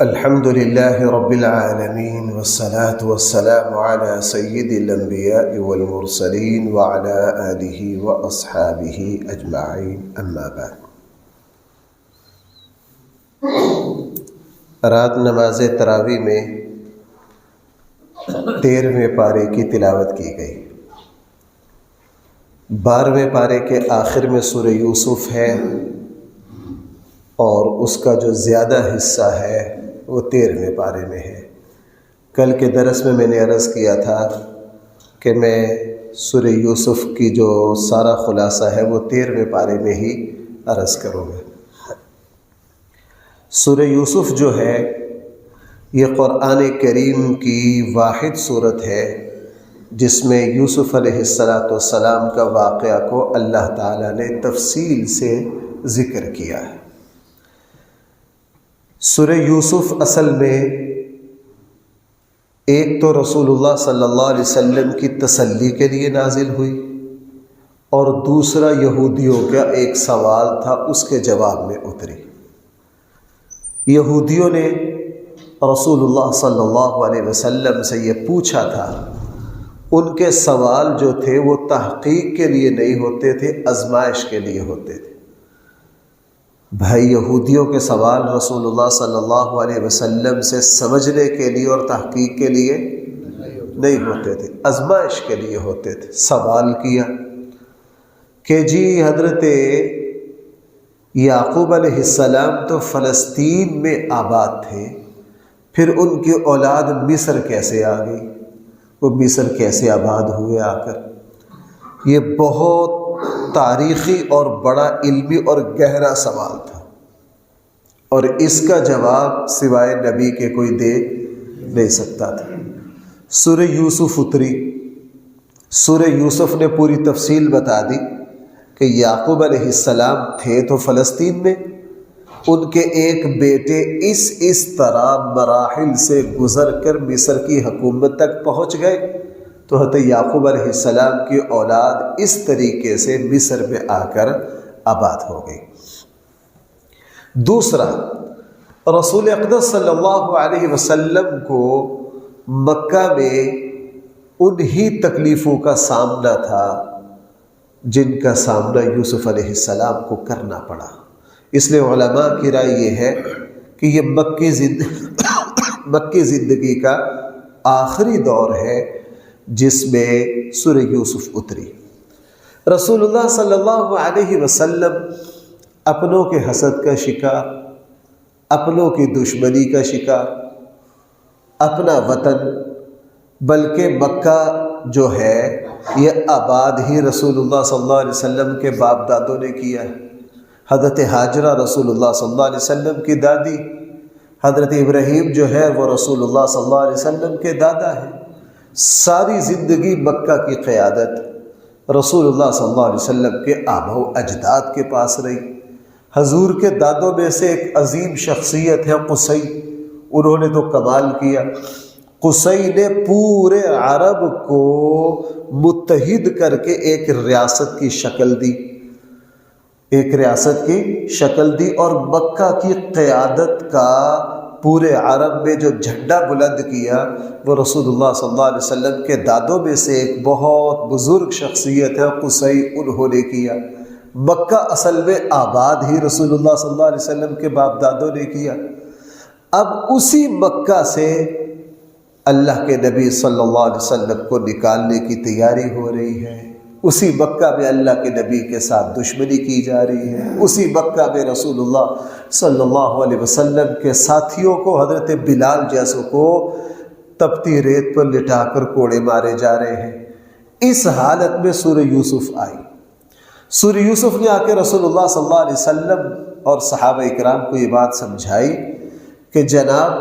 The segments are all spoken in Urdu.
الحمد لله رب العالمين والصلاة والسلام على سيد الأنبياء والمرسلين وعلى آله وأصحابه أجمعين أما بعد۔ رات نماز تراویح میں 13ویں پارے کی تلاوت کی گئی۔ 12ویں پارے کے آخر میں سورہ یوسف ہے اور اس کا جو زیادہ حصہ ہے وہ 13ویں پارے میں ہے۔ کل کے درس میں نے عرض کیا تھا کہ میں سورہ یوسف کی جو سارا خلاصہ ہے وہ 13ویں پارے میں ہی عرض کروں گا۔ سورہ یوسف جو ہے یہ قرآن کریم کی واحد صورت ہے جس میں یوسف علیہ السلام کا واقعہ کو اللہ تعالیٰ نے تفصیل سے ذکر کیا ہے۔ سورہ یوسف اصل میں ایک تو رسول اللہ صلی اللہ علیہ وسلم کی تسلی کے لیے نازل ہوئی اور دوسرا یہودیوں کا ایک سوال تھا، اس کے جواب میں اتری۔ یہودیوں نے رسول اللہ صلی اللہ علیہ وسلم سے یہ پوچھا تھا، ان کے سوال جو تھے وہ تحقیق کے لیے نہیں ہوتے تھے، آزمائش کے لیے ہوتے تھے۔ بھائی یہودیوں کے سوال رسول اللہ صلی اللہ علیہ وسلم سے سمجھنے کے لیے اور تحقیق کے لیے نہیں ہوتے تھے، آزمائش کے لیے ہوتے تھے۔ سوال کیا کہ جی حضرت یعقوب علیہ السلام تو فلسطین میں آباد تھے، پھر ان کی اولاد مصر کیسے آ گئی؟ وہ مصر کیسے آباد ہوئے آ کر؟ یہ بہت تاریخی اور بڑا علمی اور گہرا سوال تھا، اور اس کا جواب سوائے نبی کے کوئی دے نہیں سکتا تھا۔ سورہ یوسف اتری، سورہ یوسف نے پوری تفصیل بتا دی کہ یعقوب علیہ السلام تھے تو فلسطین میں، ان کے ایک بیٹے اس طرح مراحل سے گزر کر مصر کی حکومت تک پہنچ گئے، تو حضرت یعقوب علیہ السلام کی اولاد اس طریقے سے مصر میں آ کر آباد ہو گئی۔ دوسرا، رسول اقدس صلی اللہ علیہ وسلم کو مکہ میں انہی تکلیفوں کا سامنا تھا جن کا سامنا یوسف علیہ السلام کو کرنا پڑا۔ اس لیے علماء کی رائے یہ ہے کہ یہ مکی زندگی کا آخری دور ہے جس میں سورہ یوسف اتری۔ رسول اللہ صلی اللہ علیہ وسلم اپنوں کے حسد کا شکار، اپنوں کی دشمنی کا شکار، اپنا وطن بلکہ مکہ جو ہے یہ آباد ہی رسول اللہ صلی اللہ علیہ وسلم کے باپ دادوں نے کیا ہے۔ حضرت ہاجرہ رسول اللہ صلی اللہ علیہ وسلم کی دادی، حضرت ابراہیم جو ہے وہ رسول اللہ صلی اللہ علیہ وسلم کے دادا ہیں۔ ساری زندگی مکہ کی قیادت رسول اللہ صلی اللہ علیہ وسلم کے آبا و اجداد کے پاس رہی۔ حضور کے دادوں میں سے ایک عظیم شخصیت ہے قصی، انہوں نے تو کمال کیا۔ قصی نے پورے عرب کو متحد کر کے ایک ریاست کی شکل دی، اور مکہ کی قیادت کا پورے عرب میں جو جھنڈا بلند کیا وہ رسول اللہ صلی اللہ علیہ وسلم کے دادوں میں سے ایک بہت بزرگ شخصیت ہے قصی، انہوں نے کیا۔ مکہ اصل میں آباد ہی رسول اللہ صلی اللہ علیہ وسلم کے باپ دادوں نے کیا۔ اب اسی مکہ سے اللہ کے نبی صلی اللہ علیہ وسلم کو نکالنے کی تیاری ہو رہی ہے، اسی مکہ میں اللہ کے نبی کے ساتھ دشمنی کی جا رہی ہے، اسی مکہ میں رسول اللہ صلی اللہ علیہ وسلم کے ساتھیوں کو، حضرت بلال جیسوں کو تپتی ریت پر لٹا کر کوڑے مارے جا رہے ہیں۔ اس حالت میں سورہ یوسف آئی۔ سورہ یوسف نے آ کے رسول اللہ صلی اللہ علیہ وسلم اور صحابہ اکرام کو یہ بات سمجھائی کہ جناب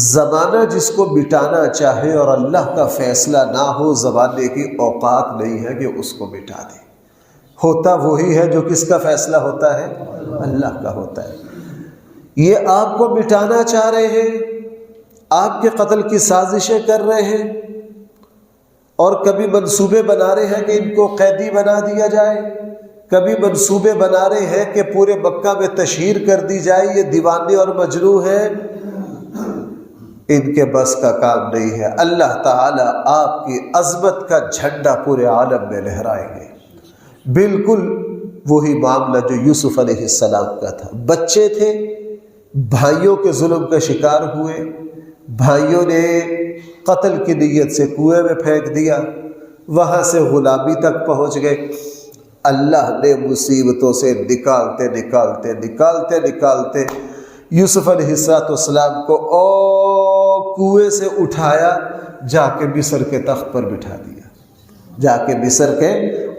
زمانہ جس کو مٹانا چاہے اور اللہ کا فیصلہ نہ ہو، زمانے کی اوقات نہیں ہے کہ اس کو مٹا دے۔ ہوتا وہی ہے جو کس کا فیصلہ ہوتا ہے؟ اللہ کا ہوتا ہے۔ یہ آپ کو مٹانا چاہ رہے ہیں، آپ کے قتل کی سازشیں کر رہے ہیں، اور کبھی منصوبے بنا رہے ہیں کہ ان کو قیدی بنا دیا جائے، کبھی منصوبے بنا رہے ہیں کہ پورے مکہ میں تشہیر کر دی جائے، یہ دیوانے اور مجنون ہیں۔ ان کے بس کا کام نہیں ہے۔ اللہ تعالیٰ آپ کی عظمت کا جھنڈا پورے عالم میں لہرائیں گے۔ بالکل وہی معاملہ جو یوسف علیہ السلام کا تھا۔ بچے تھے، بھائیوں کے ظلم کا شکار ہوئے، بھائیوں نے قتل کی نیت سے کنویں میں پھینک دیا، وہاں سے غلامی تک پہنچ گئے۔ اللہ نے مصیبتوں سے نکالتے نکالتے نکالتے نکالتے یوسف علیہ السلام کو کنویں سے اٹھایا، جا کے مصر کے تخت پر بٹھا دیا، جا کے مصر کے،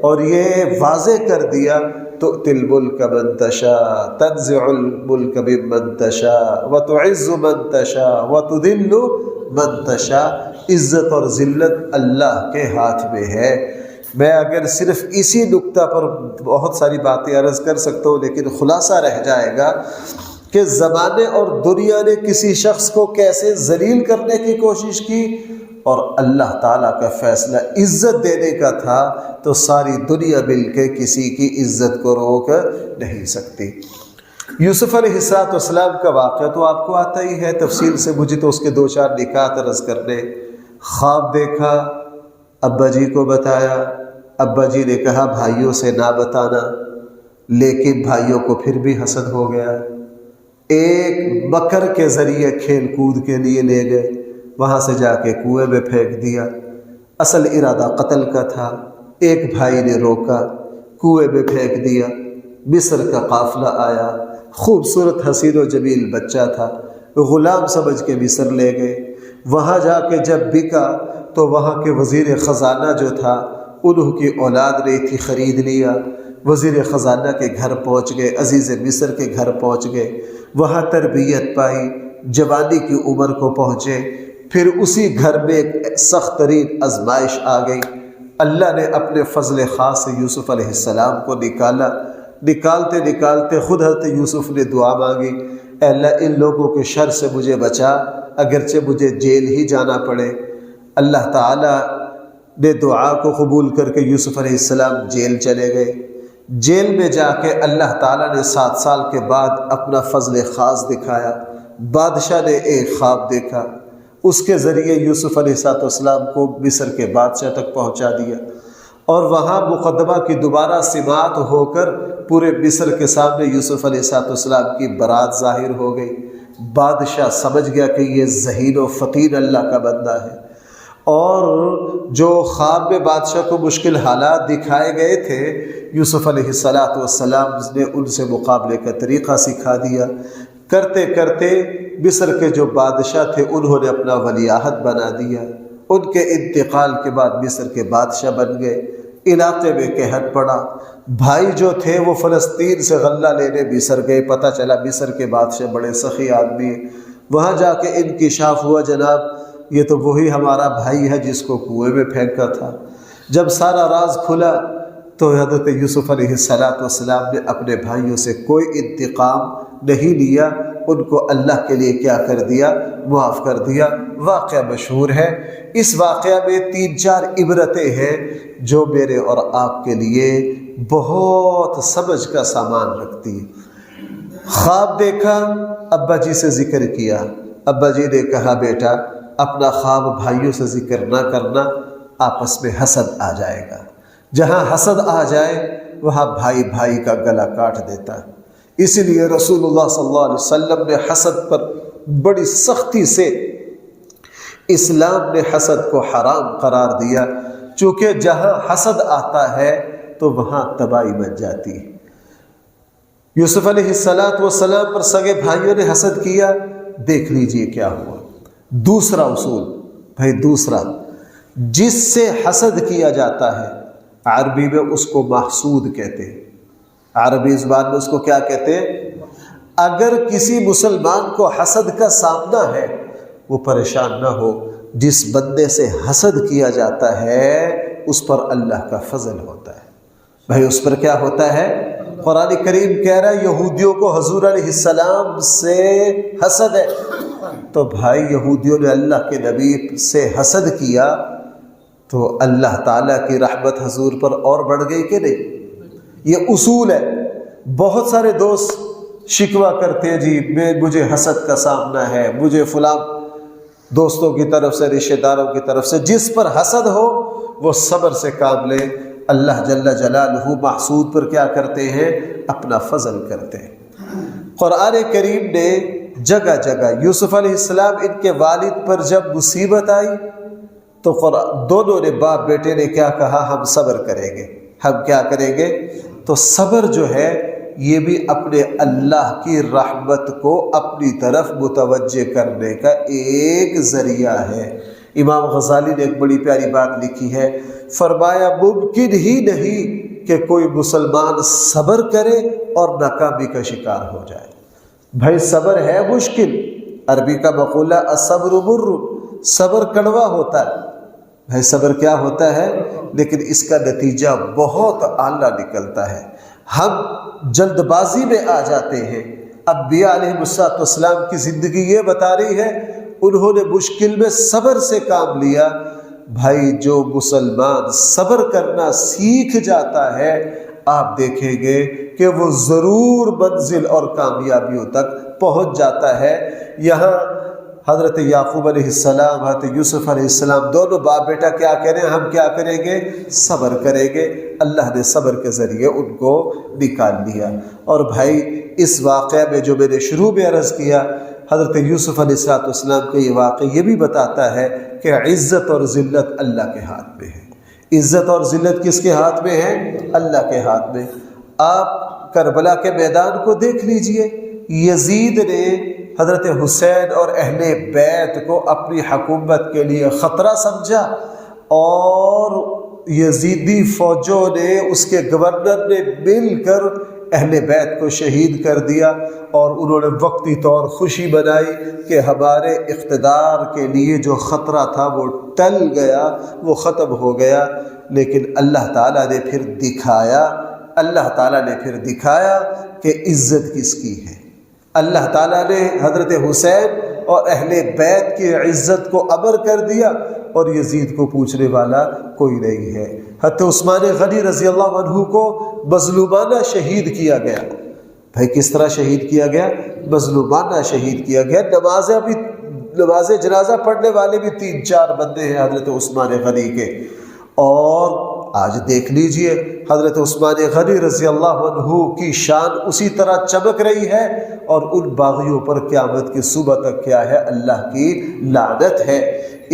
اور یہ واضح کر دیا تؤتی الملک من تشاء تنزع الملک ممن تشاء وتعز من تشاء وتذل من تشاء۔ عزت اور ذلت اللہ کے ہاتھ میں ہے۔ میں اگر صرف اسی نقطہ پر بہت ساری باتیں عرض کر سکتا ہوں، لیکن خلاصہ رہ جائے گا کہ زمانے اور دنیا نے کسی شخص کو کیسے ذلیل کرنے کی کوشش کی، اور اللہ تعالیٰ کا فیصلہ عزت دینے کا تھا، تو ساری دنیا مل کے کسی کی عزت کو روک نہیں سکتی۔ یوسف علیہ السلام کا واقعہ تو آپ کو آتا ہی ہے تفصیل سے، مجھے تو اس کے 2-4 نکات عرض کرنے۔ خواب دیکھا، ابا جی کو بتایا، ابا جی نے کہا بھائیوں سے نہ بتانا، لیکن بھائیوں کو پھر بھی حسد ہو گیا۔ ایک مکر کے ذریعے کھیل کود کے لیے لے گئے، وہاں سے جا کے کنویں میں پھینک دیا۔ اصل ارادہ قتل کا تھا، ایک بھائی نے روکا، کنویں میں پھینک دیا۔ مصر کا قافلہ آیا، خوبصورت حسین و جمیل بچہ تھا، غلام سمجھ کے مصر لے گئے۔ وہاں جا کے جب بکا تو وہاں کے وزیر خزانہ جو تھا، انہوں کی اولاد نہیں تھی، خرید لیا۔ وزیر خزانہ کے گھر پہنچ گئے، عزیز مصر کے گھر پہنچ گئے، وہاں تربیت پائی، جوانی کی عمر کو پہنچے۔ پھر اسی گھر میں ایک سخت ترین آزمائش آ گئی۔ اللہ نے اپنے فضل خاص سے یوسف علیہ السلام کو نکالا۔ نکالتے نکالتے خود حضرت یوسف نے دعا مانگی، اے اللہ ان لوگوں کے شر سے مجھے بچا، اگرچہ مجھے جیل ہی جانا پڑے۔ اللہ تعالیٰ نے دعا کو قبول کر کے یوسف علیہ السلام جیل چلے گئے۔ جیل میں جا کے اللہ تعالیٰ نے 7 سال کے بعد اپنا فضل خاص دکھایا۔ بادشاہ نے ایک خواب دیکھا، اس کے ذریعے یوسف علیہ السلام کو مصر کے بادشاہ تک پہنچا دیا، اور وہاں مقدمہ کی دوبارہ سماعت ہو کر پورے مصر کے سامنے یوسف علیہ السلام کی برات ظاہر ہو گئی۔ بادشاہ سمجھ گیا کہ یہ ذہین و فطین اللہ کا بندہ ہے، اور جو خواب میں بادشاہ کو مشکل حالات دکھائے گئے تھے، یوسف علیہ السلام نے ان سے مقابلے کا طریقہ سکھا دیا۔ کرتے کرتے مصر کے جو بادشاہ تھے انہوں نے اپنا ولی عہد بنا دیا۔ ان کے انتقال کے بعد مصر کے بادشاہ بن گئے۔ علاقے میں قحط پڑا، بھائی جو تھے وہ فلسطین سے غلہ لینے مصر گئے، پتہ چلا مصر کے بادشاہ بڑے سخی آدمی ہیں۔ وہاں جا کے انکشاف ہوا، جناب یہ تو وہی ہمارا بھائی ہے جس کو کنویں میں پھینکا تھا۔ جب سارا راز کھلا تو حضرت یوسف علیہ السلام نے اپنے بھائیوں سے کوئی انتقام نہیں لیا، ان کو اللہ کے لیے کیا کر دیا؟ معاف کر دیا۔ واقعہ مشہور ہے۔ اس واقعہ میں 3-4 عبرتیں ہیں جو میرے اور آپ کے لیے بہت سمجھ کا سامان رکھتی ہیں۔ خواب دیکھا، ابا جی سے ذکر کیا، ابا جی نے کہا بیٹا اپنا خواب بھائیوں سے ذکر نہ کرنا، آپس میں حسد آ جائے گا۔ جہاں حسد آ جائے وہاں بھائی بھائی کا گلا کاٹ دیتا ہے۔ اسی لیے رسول اللہ صلی اللہ علیہ وسلم نے حسد پر بڑی سختی سے، اسلام نے حسد کو حرام قرار دیا، چونکہ جہاں حسد آتا ہے تو وہاں تباہی بن جاتی ہے۔ یوسف علیہ السلام پر سگے بھائیوں نے حسد کیا، دیکھ لیجئے کیا ہوا۔ دوسرا اصول بھائی، دوسرا جس سے حسد کیا جاتا ہے عربی میں اس کو محسود کہتے ہیں۔ عربی زبان میں اس کو کیا کہتے ہیں؟ اگر کسی مسلمان کو حسد کا سامنا ہے وہ پریشان نہ ہو، جس بندے سے حسد کیا جاتا ہے اس پر اللہ کا فضل ہوتا ہے۔ بھائی اس پر کیا ہوتا ہے؟ قرآن کریم کہہ رہا ہے یہودیوں کو حضور علیہ السلام سے حسد ہے، تو بھائی یہودیوں نے اللہ کے نبی سے حسد کیا تو اللہ تعالیٰ کی رحمت حضور پر اور بڑھ گئی کہ نہیں؟ یہ اصول ہے۔ بہت سارے دوست شکوہ کرتے ہیں جی مجھے حسد کا سامنا ہے، مجھے فلاں، دوستوں کی طرف سے، رشتہ داروں کی طرف سے، جس پر حسد ہو وہ صبر سے کام لے۔ اللہ جل جلالہ محسود پر کیا کرتے ہیں؟ اپنا فضل کرتے ہیں۔ قرآن کریم نے جگہ جگہ یوسف علیہ السلام ان کے والد پر جب مصیبت آئی تو دونوں نے، باپ بیٹے نے کیا کہا؟ ہم صبر کریں گے، ہم کیا کریں گے؟ تو صبر جو ہے یہ بھی اپنے اللہ کی رحمت کو اپنی طرف متوجہ کرنے کا ایک ذریعہ ہے۔ امام غزالی نے ایک بڑی پیاری بات لکھی ہے، فرمایا ممکن ہی نہیں کہ کوئی مسلمان صبر کرے اور ناکامی کا شکار ہو جائے۔ بھائی صبر ہے مشکل، عربی کا مقولہ الصبر مر، صبر کڑوا ہوتا ہے۔ بھائی صبر کیا ہوتا ہے؟ لیکن اس کا نتیجہ بہت اعلیٰ نکلتا ہے۔ ہم جلد بازی میں آ جاتے ہیں۔ انبیاء علیہ السلام کی زندگی یہ بتا رہی ہے، انہوں نے مشکل میں صبر سے کام لیا۔ بھائی جو مسلمان صبر کرنا سیکھ جاتا ہے، آپ دیکھیں گے کہ وہ ضرور منزل اور کامیابیوں تک پہنچ جاتا ہے۔ یہاں حضرت یعقوب علیہ السلام، حضرت یوسف علیہ السلام، دونوں باپ بیٹا کیا کہہ رہے ہیں؟ ہم کیا کریں گے؟ صبر کریں گے۔ اللہ نے صبر کے ذریعے ان کو نکال لیا۔ اور بھائی اس واقعہ میں جو میں نے شروع میں عرض کیا، حضرت یوسف علیہ السلام کا یہ واقعہ یہ بھی بتاتا ہے کہ عزت اور ذلت اللہ کے ہاتھ میں ہے۔ عزت اور ذلت کس کے ہاتھ میں ہے؟ اللہ کے ہاتھ میں۔ آپ کربلا کے میدان کو دیکھ لیجئے، یزید نے حضرت حسین اور اہل بیت کو اپنی حکومت کے لیے خطرہ سمجھا، اور یزیدی فوجوں نے، اس کے گورنر نے مل کر اہل بیت کو شہید کر دیا، اور انہوں نے وقتی طور خوشی منائی کہ ہمارے اقتدار کے لیے جو خطرہ تھا وہ ٹل گیا، وہ ختم ہو گیا۔ لیکن اللہ تعالیٰ نے پھر دکھایا کہ عزت کس کی ہے۔ اللہ تعالیٰ نے حضرت حسین اور اہل بیت کی عزت کو امر کر دیا، اور یزید کو پوچھنے والا کوئی نہیں ہے۔ حضرت عثمان غنی رضی اللہ عنہ کو مظلومانہ شہید کیا گیا۔ بھائی کس طرح شہید کیا گیا؟ مظلومانہ شہید کیا گیا۔ نماز جنازہ پڑھنے والے بھی 3-4 بندے ہیں حضرت عثمان غنی کے۔ اور آج دیکھ لیجئے حضرت عثمان غنی رضی اللہ عنہ کی شان اسی طرح چمک رہی ہے، اور ان باغیوں پر قیامت کی صبح تک کیا ہے؟ اللہ کی لعنت ہے۔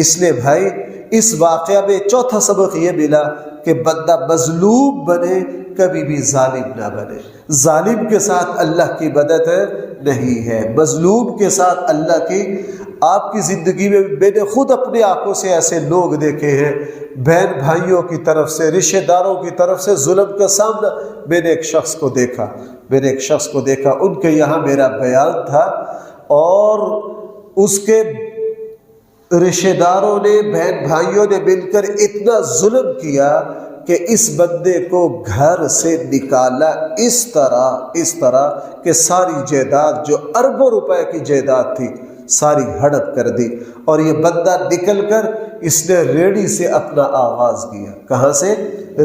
اس لیے بھائی اس واقعہ میں چوتھا سبق یہ ملا کہ بندہ مظلوم بنے، کبھی بھی ظالم نہ بنے۔ ظالم کے ساتھ اللہ کی مدد نہیں ہے، مظلوم کے ساتھ اللہ کی۔ آپ کی زندگی میں میں نے خود اپنے آنکھوں سے ایسے لوگ دیکھے ہیں، بہن بھائیوں کی طرف سے، رشتہ داروں کی طرف سے ظلم کا سامنا۔ میں نے ایک شخص کو دیکھا، ان کے یہاں میرا بیان تھا، اور اس کے رشتہ داروں نے، بہن بھائیوں نے مل کر اتنا ظلم کیا کہ اس بندے کو گھر سے نکالا اس طرح کہ ساری جائیداد جو اربوں روپے کی جائیداد تھی ساری ہڑپ کر دی۔ اور یہ بندہ نکل کر اس نے ریڑھی سے اپنا آغاز کیا۔ کہاں سے؟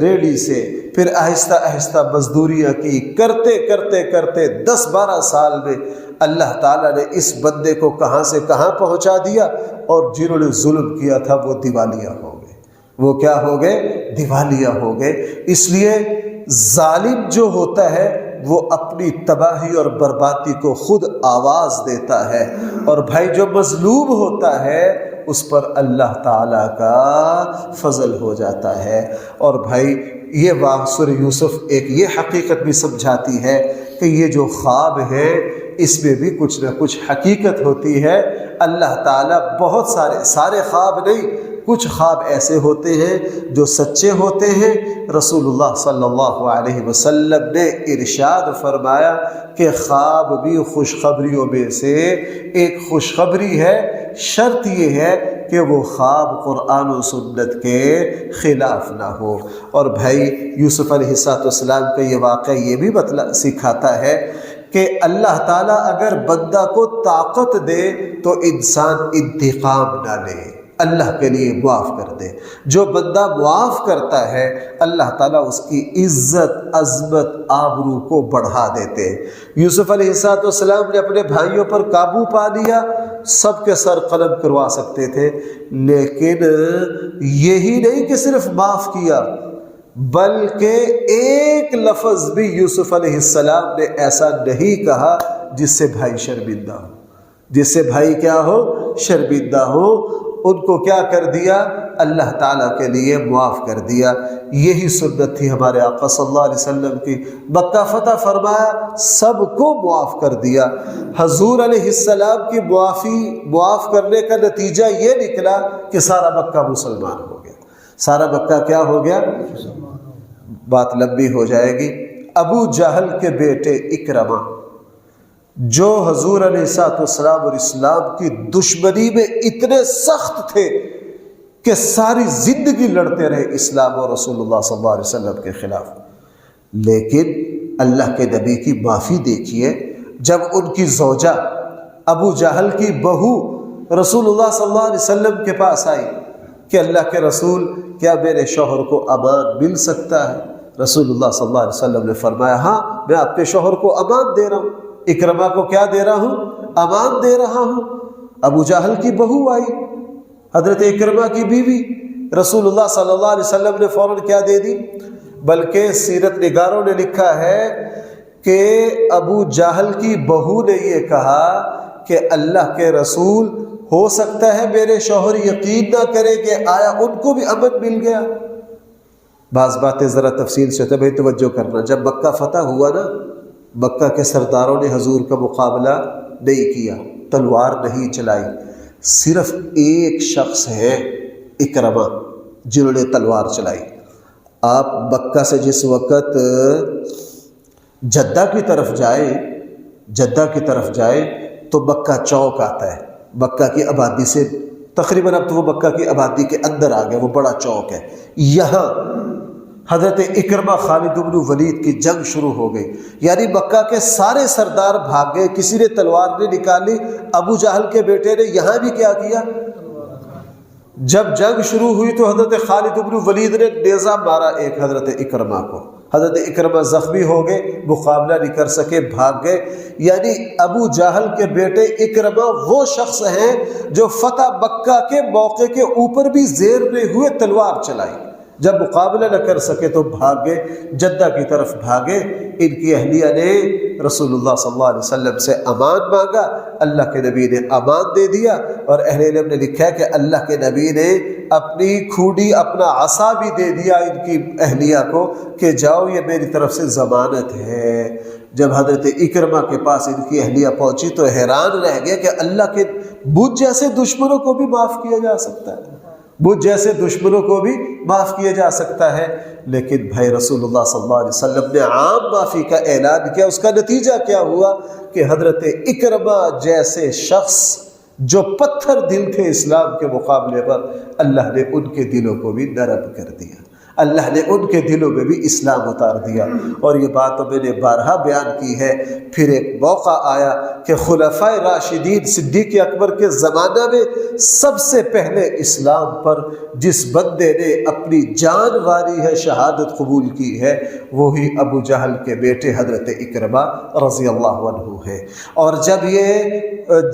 ریڑھی سے۔ پھر آہستہ آہستہ مزدوریاں کی، کرتے 10-12 سال میں اللہ تعالیٰ نے اس بندے کو کہاں سے کہاں پہنچا دیا، اور جنہوں نے ظلم کیا تھا وہ دیوالیہ ہو گئے۔ وہ کیا ہو گئے؟ دیوالیہ ہو گئے۔ اس لیے ظالم جو ہوتا ہے وہ اپنی تباہی اور بربادی کو خود آواز دیتا ہے، اور بھائی جو مظلوم ہوتا ہے اس پر اللہ تعالیٰ کا فضل ہو جاتا ہے۔ اور بھائی یہ سورہ یوسف ایک یہ حقیقت بھی سمجھاتی ہے کہ یہ جو خواب ہے اس میں بھی کچھ نہ کچھ حقیقت ہوتی ہے۔ اللہ تعالیٰ بہت سارے خواب نہیں، کچھ خواب ایسے ہوتے ہیں جو سچے ہوتے ہیں۔ رسول اللہ صلی اللہ علیہ وسلم نے ارشاد فرمایا کہ خواب بھی خوشخبریوں میں سے ایک خوشخبری ہے، شرط یہ ہے کہ وہ خواب قرآن و سنت کے خلاف نہ ہو۔ اور بھائی یوسف علیہ السلام کا یہ واقعہ یہ بھی سکھاتا ہے کہ اللہ تعالیٰ اگر بندہ کو طاقت دے تو انسان انتقام نہ لے، اللہ کے لیے معاف کر دے۔ جو بندہ معاف کرتا ہے اللہ تعالیٰ اس کی عزت، عظمت، آبرو کو بڑھا دیتے ہیں۔ یوسف علیہ السلام نے اپنے بھائیوں پر قابو پا لیا سب کے سر قلم کروا سکتے تھے، لیکن یہی نہیں کہ صرف معاف کیا، بلکہ ایک لفظ بھی یوسف علیہ السلام نے ایسا نہیں کہا جس سے بھائی شرمندہ ہو، جس سے بھائی کیا ہو، شرمندہ ہو۔ ان کو کیا کر دیا؟ اللہ تعالیٰ کے لیے معاف کر دیا۔ یہی سنت تھی ہمارے آقا صلی اللہ علیہ وسلم کی۔ مکہ فتح فرمایا، سب کو معاف کر دیا۔ حضور علیہ السلام کی معاف کرنے کا نتیجہ یہ نکلا کہ سارا مکہ مسلمان ہو گیا۔ سارا مکہ کیا ہو گیا؟ بات لمبی ہو جائے گی۔ ابو جہل کے بیٹے اکرمہ، جو حضور علیہ السلام اور اسلام کی دشمنی میں اتنے سخت تھے کہ ساری زندگی لڑتے رہے اسلام اور رسول اللہ صلی اللہ علیہ وسلم کے خلاف، لیکن اللہ کے نبی کی معافی دیکھیے۔ جب ان کی زوجہ ابو جہل کی بہو رسول اللہ صلی اللہ علیہ وسلم کے پاس آئی کہ اللہ کے رسول، کیا میرے شوہر کو امان مل سکتا ہے؟ رسول اللہ صلی اللہ علیہ وسلم نے فرمایا، ہاں میں آپ کے شوہر کو امان دے رہا ہوں۔ اکرمہ کو کیا دے رہا ہوں؟ امان دے رہا ہوں۔ ابو جہل کی بہو آئی، حضرت اکرمہ کی بیوی، رسول اللہ صلی اللہ علیہ وسلم نے فوراً کیا دے دی؟ بلکہ سیرت نگاروں نے لکھا ہے کہ ابو جہل کی بہو نے یہ کہا کہ اللہ کے رسول، ہو سکتا ہے میرے شوہر یقین نہ کرے کہ آیا ان کو بھی امن مل گیا۔ بعض باتیں ذرا تفصیل سے تمہیں توجہ کرنا۔ جب مکہ فتح ہوا نا، مکہ کے سرداروں نے حضور کا مقابلہ نہیں کیا، تلوار نہیں چلائی، صرف ایک شخص ہے اکرمہ جنہوں نے تلوار چلائی۔ آپ مکہ سے جس وقت جدہ کی طرف جائے تو مکہ چوک آتا ہے، مکہ کی آبادی سے تقریباً، اب تو وہ مکہ کی آبادی کے اندر آ گئے، وہ بڑا چوک ہے۔ یہاں حضرت اکرمہ خالد بن ولید کی جنگ شروع ہو گئی، یعنی مکہ کے سارے سردار بھاگ گئے، کسی نے تلوار نہیں نکالی۔ ابو جہل کے بیٹے نے یہاں بھی کیا کیا؟ جب جنگ شروع ہوئی تو حضرت خالد بن ولید نے نیزہ مارا ایک حضرت اکرمہ کو، حضرت اکرمہ زخمی ہو گئے، مقابلہ نہیں کر سکے، بھاگ گئے۔ یعنی ابو جہل کے بیٹے اکرمہ وہ شخص ہیں جو فتح مکہ کے موقع کے اوپر بھی زیر میں ہوئے تلوار چلائی، جب مقابلہ نہ کر سکے تو بھاگے، جدہ کی طرف بھاگے۔ ان کی اہلیہ نے رسول اللہ صلی اللہ علیہ وسلم سے امان مانگا، اللہ کے نبی نے امان دے دیا، اور اہل علم نے لکھا ہے کہ اللہ کے نبی نے اپنی کھوڑی، اپنا عصا بھی دے دیا ان کی اہلیہ کو کہ جاؤ، یہ میری طرف سے ضمانت ہے۔ جب حضرت اکرمہ کے پاس ان کی اہلیہ پہنچی تو حیران رہ گئے کہ اللہ کے مجھ جیسے دشمنوں کو بھی معاف کیا جا سکتا ہے، مجھ جیسے دشمنوں کو بھی معاف کیا جا سکتا ہے۔ لیکن بھائی رسول اللہ صلی اللہ علیہ وسلم نے عام معافی کا اعلان کیا۔ اس کا نتیجہ کیا ہوا کہ حضرت اکرمہ جیسے شخص جو پتھر دل تھے اسلام کے مقابلے پر، اللہ نے ان کے دلوں کو بھی نرم کر دیا، اللہ نے ان کے دلوں میں بھی اسلام اتار دیا۔ اور یہ بات میں نے بارہا بیان کی ہے۔ پھر ایک موقع آیا کہ خلفائے راشدین صدیق اکبر کے زمانہ میں سب سے پہلے اسلام پر جس بندے نے اپنی جان واری ہے، شہادت قبول کی ہے، وہی ابو جہل کے بیٹے حضرت اکرمہ رضی اللہ عنہ ہے۔ اور جب یہ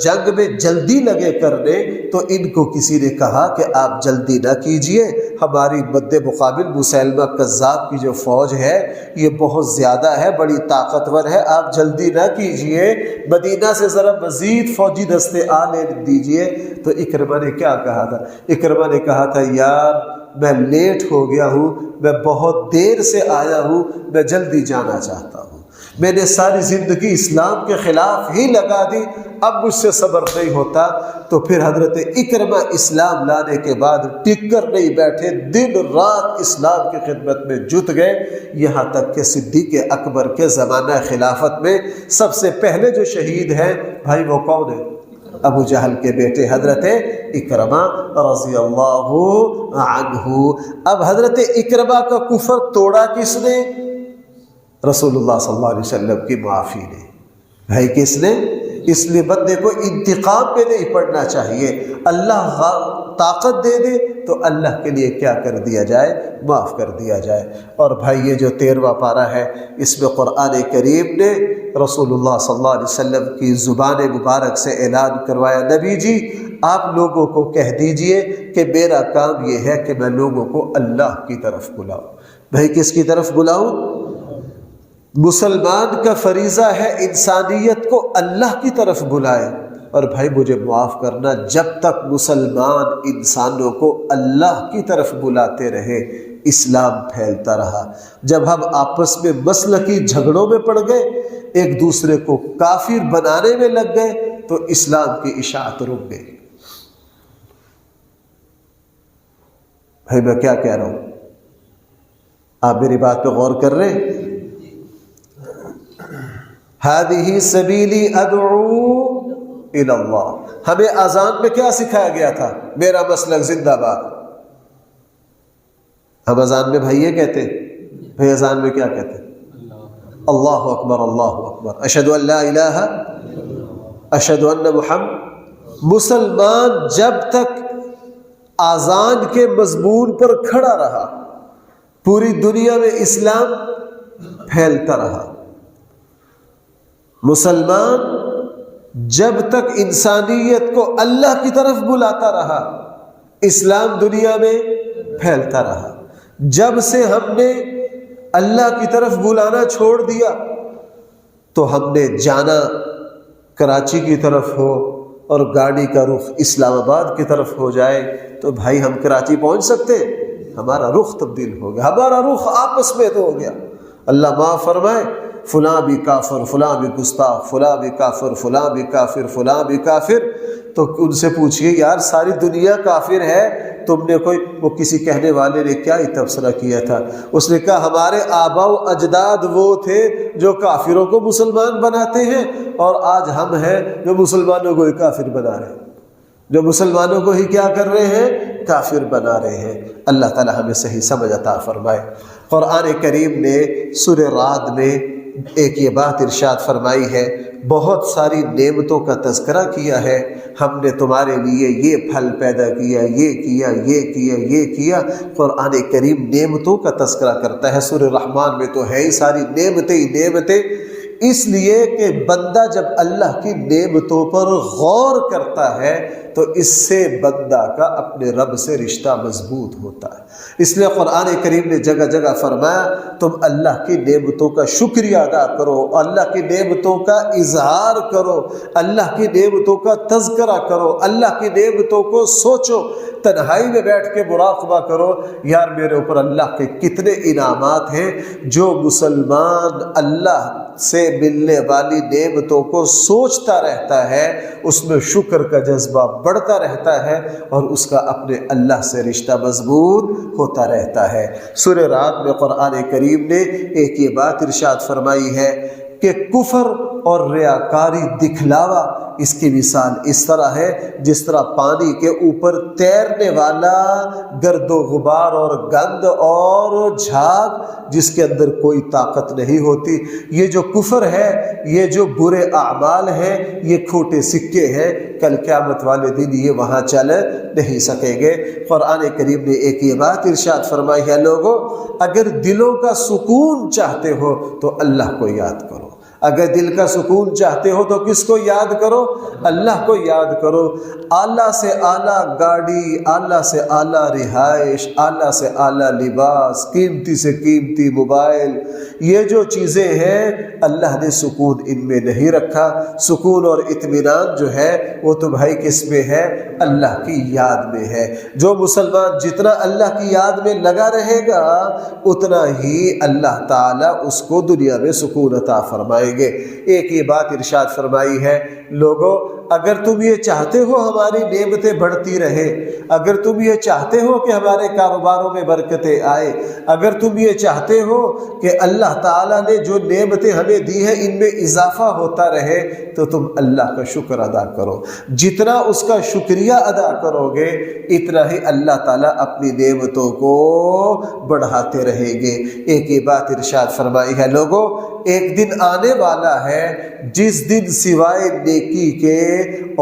جنگ میں جلدی لگے کرنے تو ان کو کسی نے کہا کہ آپ جلدی نہ کیجئے، ہماری مد مقابل مسیلمہ کذاب کی جو فوج ہے یہ بہت زیادہ ہے، بڑی طاقتور ہے، آپ جلدی نہ کیجئے، مدینہ سے ذرا مزید فوجی دستے آنے دیجئے۔ تو اکرمہ نے کیا کہا تھا؟ اکرمہ نے کہا تھا، یار میں لیٹ ہو گیا ہوں، میں بہت دیر سے آیا ہوں، میں جلدی جانا چاہتا ہوں، میں نے ساری زندگی اسلام کے خلاف ہی لگا دی، اب مجھ سے صبر نہیں ہوتا۔ تو پھر حضرت اکرمہ اسلام لانے کے بعد ٹک کر نہیں بیٹھے، دن رات اسلام کی خدمت میں جت گئے، یہاں تک کہ صدیق اکبر کے زمانہ خلافت میں سب سے پہلے جو شہید ہیں بھائی وہ کون ہے؟ ابو جہل کے بیٹے حضرت اکرمہ رضی اللہ عنہ۔ اب حضرت اکرمہ کا کفر توڑا کس نے؟ رسول اللہ صلی اللہ علیہ وسلم کی معافی نے۔ بھائی کس نے؟ اس لیے بندے کو انتقام پہ نہیں پڑنا چاہیے۔ اللہ طاقت دے دے، تو اللہ کے لیے کیا کر دیا جائے؟ معاف کر دیا جائے۔ اور بھائی یہ جو 13واں پارہ ہے، اس میں قرآن کریم نے رسول اللہ صلی اللہ علیہ وسلم کی زبان مبارک سے اعلان کروایا، نبی جی آپ لوگوں کو کہہ دیجئے کہ میرا کام یہ ہے کہ میں لوگوں کو اللہ کی طرف بلاؤں۔ بھائی کس کی طرف بلاؤں؟ مسلمان کا فریضہ ہے انسانیت کو اللہ کی طرف بلائے۔ اور بھائی مجھے معاف کرنا، جب تک مسلمان انسانوں کو اللہ کی طرف بلاتے رہے اسلام پھیلتا رہا۔ جب ہم آپس میں مسلکی جھگڑوں میں پڑ گئے، ایک دوسرے کو کافر بنانے میں لگ گئے، تو اسلام کی اشاعت رک گئی۔ بھائی میں کیا کہہ رہا ہوں؟ آپ میری بات پہ غور کر رہے ہیں؟ ہذہ سبیلی ادعو الی اللہ، ہمیں اذان میں کیا سکھایا گیا تھا؟ میرا مسلک زندہ باد۔ ہم اذان میں بھائی یہ کہتے ہیں، بھائی اذان میں کیا کہتے ہیں؟ اللہ اکبر اللہ اکبر، اشہد ان لا الہ اشہد ان محمد۔ مسلمان جب تک اذان کے مضمون پر کھڑا رہا، پوری دنیا میں اسلام پھیلتا رہا۔ مسلمان جب تک انسانیت کو اللہ کی طرف بلاتا رہا، اسلام دنیا میں پھیلتا رہا۔ جب سے ہم نے اللہ کی طرف بلانا چھوڑ دیا تو ہم نے جانا کراچی کی طرف ہو اور گاڑی کا رخ اسلام آباد کی طرف ہو جائے تو بھائی ہم کراچی پہنچ سکتے؟ ہمارا رخ تبدیل ہو گیا، ہمارا رخ آپس میں تو ہو گیا۔ اللہ معاف فرمائے، فلاں بھی کافر، فلاں بھی گستاخ، فلاں بھی کافر، فلاں بھی کافر، فلاں بھی کافر۔ تو ان سے پوچھئے یار ساری دنیا کافر ہے، تم نے کوئی، وہ کسی کہنے والے نے کیا ہی تبصرہ کیا تھا، اس نے کہا ہمارے آباء و اجداد وہ تھے جو کافروں کو مسلمان بناتے ہیں، اور آج ہم ہیں جو مسلمانوں کو ہی کافر بنا رہے ہیں، جو مسلمانوں کو ہی کیا کر رہے ہیں؟ کافر بنا رہے ہیں۔ اللہ تعالی ہمیں صحیح سمجھ عطا فرمائے۔ قرآن کریم نے سورہ رعد میں ایک یہ بات ارشاد فرمائی ہے، بہت ساری نعمتوں کا تذکرہ کیا ہے، ہم نے تمہارے لیے یہ پھل پیدا کیا، یہ کیا، یہ کیا، یہ کیا۔ قرآن کریم نعمتوں کا تذکرہ کرتا ہے، سورہ رحمان میں تو ہے ہی ساری نعمتیں ہی نعمتیں، اس لیے کہ بندہ جب اللہ کی نعمتوں پر غور کرتا ہے تو اس سے بندہ کا اپنے رب سے رشتہ مضبوط ہوتا ہے۔ اس لیے قرآن کریم نے جگہ جگہ فرمایا تم اللہ کی نعمتوں کا شکریہ ادا کرو، اللہ کی نعمتوں کا اظہار کرو، اللہ کی نعمتوں کا تذکرہ کرو، اللہ کی نعمتوں کو سوچو، تنہائی میں بیٹھ کے مراقبہ کرو، یار میرے اوپر اللہ کے کتنے انعامات ہیں۔ جو مسلمان اللہ سے ملنے والی نعمتوں کو سوچتا رہتا ہے اس میں شکر کا جذبہ بڑھتا رہتا ہے اور اس کا اپنے اللہ سے رشتہ مضبوط ہوتا رہتا ہے۔ سورہ رعد میں قرآن کریم نے ایک یہ بات ارشاد فرمائی ہے کہ کفر اور ریاکاری دکھلاوا اس کی مثال اس طرح ہے جس طرح پانی کے اوپر تیرنے والا گرد و غبار اور گند اور جھاگ جس کے اندر کوئی طاقت نہیں ہوتی۔ یہ جو کفر ہے، یہ جو برے اعمال ہیں، یہ کھوٹے سکے ہیں، کل قیامت والے دن یہ وہاں چل نہیں سکیں گے۔ قرآن کریم نے ایک یہ بات ارشاد فرمائی ہے، لوگوں اگر دلوں کا سکون چاہتے ہو تو اللہ کو یاد کرو، اگر دل کا سکون چاہتے ہو تو کس کو یاد کرو؟ اللہ کو یاد کرو۔ اعلیٰ سے اعلیٰ گاڑی، اعلیٰ سے اعلیٰ رہائش، اعلیٰ سے اعلیٰ لباس، قیمتی سے قیمتی موبائل، یہ جو چیزیں ہیں اللہ نے سکون ان میں نہیں رکھا۔ سکون اور اطمینان جو ہے وہ تو بھائی کس میں ہے؟ اللہ کی یاد میں ہے۔ جو مسلمان جتنا اللہ کی یاد میں لگا رہے گا اتنا ہی اللہ تعالیٰ اس کو دنیا میں سکون عطا فرمائے گے۔ ایک یہ بات ارشاد فرمائی ہے، لوگوں اگر تم یہ چاہتے ہو ہماری نعمتیں بڑھتی رہے، اگر تم یہ چاہتے ہو کہ ہمارے کاروباروں میں برکتیں آئے، اگر تم یہ چاہتے ہو کہ اللہ تعالیٰ نے جو نعمتیں ہمیں دی ہیں ان میں اضافہ ہوتا رہے تو تم اللہ کا شکر ادا کرو۔ جتنا اس کا شکریہ ادا کرو گے اتنا ہی اللہ تعالیٰ اپنی نعمتوں کو بڑھاتے رہیں گے۔ ایک یہ بات ارشاد فرمائی ہے، لوگوں ایک دن آنے والا ہے جس دن سوائے نیکی کے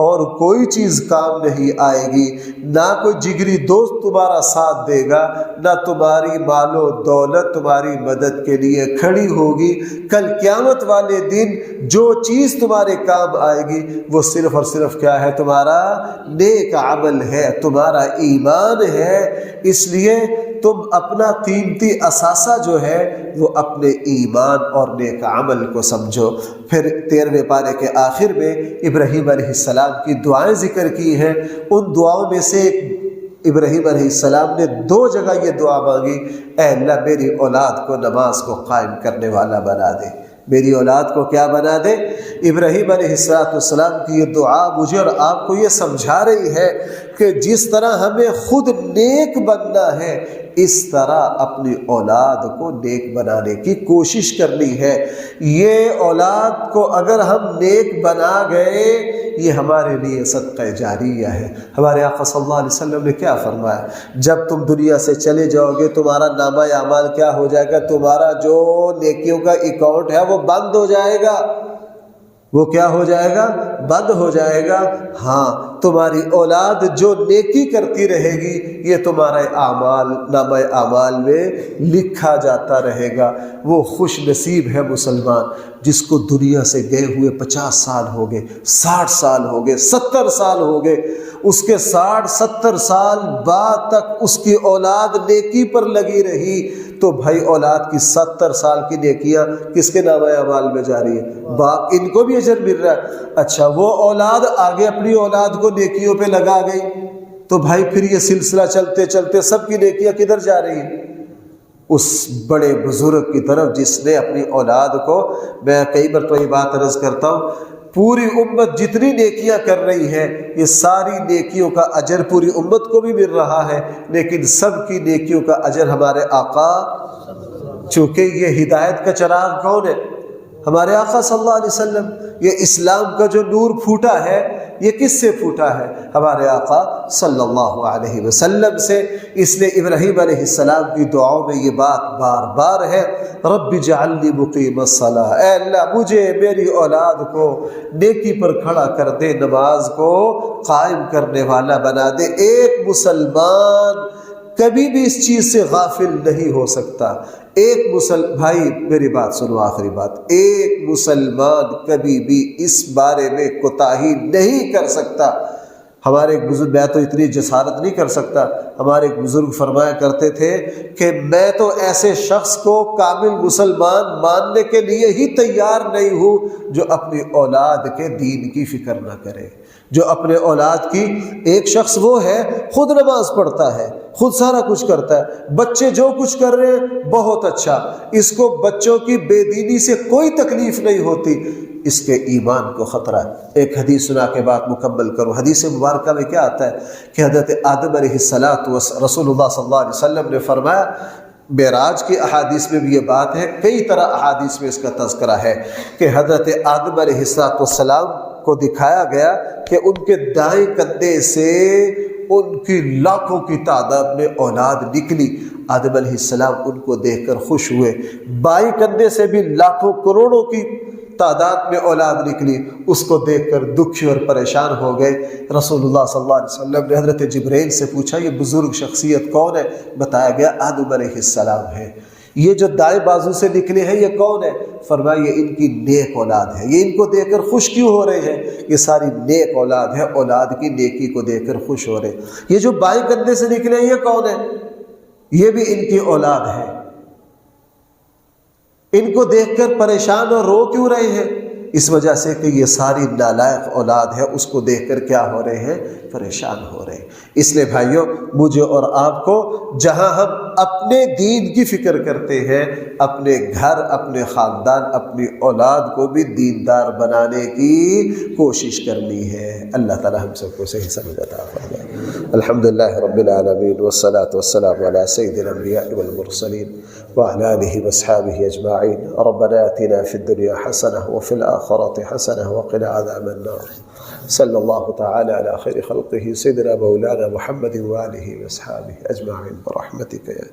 اور کوئی چیز کام نہیں آئے گی، نہ کوئی جگری دوست تمہارا ساتھ دے گا، نہ تمہاری مال و دولت تمہاری مدد کے لیے کھڑی ہوگی۔ کل قیامت والے دن جو چیز تمہارے کام آئے گی وہ صرف اور صرف کیا ہے؟ تمہارا نیک عمل ہے، تمہارا ایمان ہے۔ اس لیے تم اپنا قیمتی اثاثہ جو ہے وہ اپنے ایمان اور نیک عمل کو سمجھو۔ پھر 13ویں پارے کے آخر میں ابراہیم علیہ السلام کی دعائیں ذکر کی ہیں۔ ان دعاؤں میں سے ابراہیم علیہ السلام نے 2 جگہ یہ دعا مانگی، اے اللہ میری اولاد کو نماز کو قائم کرنے والا بنا دے، میری اولاد کو کیا بنا دے؟ ابراہیم علیہ السلام کی یہ دعا مجھے اور آپ کو یہ سمجھا رہی ہے کہ جس طرح ہمیں خود نیک بننا ہے، اس طرح اپنی اولاد کو نیک بنانے کی کوشش کرنی ہے۔ یہ اولاد کو اگر ہم نیک بنا گئے، یہ ہمارے لیے صدقہ جاریہ ہے۔ ہمارے آقا صلی اللہ علیہ وسلم نے کیا فرمایا؟ جب تم دنیا سے چلے جاؤ گے تمہارا نامہ اعمال کیا ہو جائے گا؟ تمہارا جو نیکیوں کا اکاؤنٹ ہے وہ بند ہو جائے گا۔ وہ کیا ہو جائے گا؟ بند ہو جائے گا۔ ہاں، تمہاری اولاد جو نیکی کرتی رہے گی یہ تمہارے نامہ اعمال میں لکھا جاتا رہے گا۔ وہ خوش نصیب ہے مسلمان جس کو دنیا سے گئے ہوئے 50 سال ہو گئے، 60 سال ہو گئے، 70 سال ہو گئے، اس کے 60-70 سال بعد تک اس کی اولاد نیکی پر لگی رہی، تو بھائی اولاد کی 70 سال کی نیکیاں کس کے نامہ اعمال میں جاری ہے؟ باپ ان کو بھی اجر مل رہا ہے۔ اچھا، وہ اولاد آگے اپنی اولاد کو نیکیوں پہ لگا گئی تو بھائی پھر یہ سلسلہ چلتے چلتے سب کی نیکیاں کدھر جا رہی ہیں؟ اس بڑے بزرگ کی طرف جس نے اپنی اولاد کو، میں کئی مرتبہ یہ بات عرض کرتا ہوں، پوری امت جتنی نیکیاں کر رہی ہے یہ ساری نیکیوں کا اجر پوری امت کو بھی مل رہا ہے، لیکن سب کی نیکیوں کا اجر ہمارے آقا، چونکہ یہ ہدایت کا چراغ کون ہے؟ ہمارے آقا صلی اللہ علیہ وسلم۔ یہ اسلام کا جو نور پھوٹا ہے یہ کس سے پھوٹا ہے؟ ہمارے آقا صلی اللہ علیہ وسلم سے۔ اس لیے ابراہیم علیہ السلام کی دعاؤں میں یہ بات بار بار ہے، رب اجعلنی مقیم الصلاۃ، اے اللہ مجھے میری اولاد کو نیکی پر کھڑا کر دے، نماز کو قائم کرنے والا بنا دے۔ ایک مسلمان کبھی بھی اس چیز سے غافل نہیں ہو سکتا۔ بھائی میری بات سنو، آخری بات، ایک مسلمان کبھی بھی اس بارے میں کوتاہی نہیں کر سکتا۔ ہمارے ایک بزرگ، میں تو اتنی جسارت نہیں کر سکتا، ہمارے ایک بزرگ فرمایا کرتے تھے کہ میں تو ایسے شخص کو کامل مسلمان ماننے کے لیے ہی تیار نہیں ہوں جو اپنی اولاد کے دین کی فکر نہ کرے، جو اپنے اولاد کی، ایک شخص وہ ہے خود نماز پڑھتا ہے، خود سارا کچھ کرتا ہے، بچے جو کچھ کر رہے ہیں بہت اچھا، اس کو بچوں کی بے دینی سے کوئی تکلیف نہیں ہوتی، اس کے ایمان کو خطرہ ہے۔ ایک حدیث سنا کے بات مکمل کروں۔ حدیث مبارکہ میں کیا آتا ہے کہ حضرت آدم علیہ السلام رسول اللہ صلی اللہ علیہ وسلم نے فرمایا، معراج کی احادیث میں بھی یہ بات ہے، کئی طرح احادیث میں اس کا تذکرہ ہے کہ حضرت آدم علیہ السلام کو دکھایا گیا کہ ان کے دائیں کندھے سے ان کی لاکھوں کی تعداد میں اولاد نکلی۔ آدم علیہ السلام ان کو دیکھ کر خوش ہوئے، بائیں کندھے سے بھی لاکھوں کروڑوں کی تعداد میں اولاد نکلی، اس کو دیکھ کر دکھی اور پریشان ہو گئے۔ رسول اللہ صلی اللہ علیہ وسلم نے حضرت جبرائیل سے پوچھا یہ بزرگ شخصیت کون ہے؟ بتایا گیا آدم علیہ السلام ہے۔ یہ جو دائیں بازو سے نکلے ہیں یہ کون ہے؟ فرمایا یہ ان کی نیک اولاد ہے۔ یہ ان کو دیکھ کر خوش کیوں ہو رہے ہیں؟ یہ ساری نیک اولاد ہے، اولاد کی نیکی کو دیکھ کر خوش ہو رہے۔ یہ جو بائیں کندھے سے نکلے ہیں یہ کون ہے؟ یہ بھی ان کی اولاد ہے۔ ان کو دیکھ کر پریشان اور رو کیوں رہے ہیں؟ اس وجہ سے کہ یہ ساری نالائق اولاد ہے، اس کو دیکھ کر کیا ہو رہے ہیں؟ پریشان ہو رہے ہیں۔ اس لیے بھائیوں، مجھے اور آپ کو جہاں ہم اپنے دین کی فکر کرتے ہیں، اپنے گھر، اپنے خاندان، اپنی اولاد کو بھی دیندار بنانے کی کوشش کرنی ہے۔ اللہ تعالی ہم سب کو صحیح سمجھ عطا فرمائے۔ الحمدللہ رب العالمین والصلاة والسلام علی سید الانبیاء والمرسلین وعلی آلہ واصحابہ اجمعین۔ ربنا آتنا فی الدنیا حسنہ وفی الآخرة حسنہ وقنا عذاب النار۔ صلی اللہ تعالی علی خیر خلقہ سیدنا مولانا محمد وآلہ واصحابہ اجمعین برحمتک یا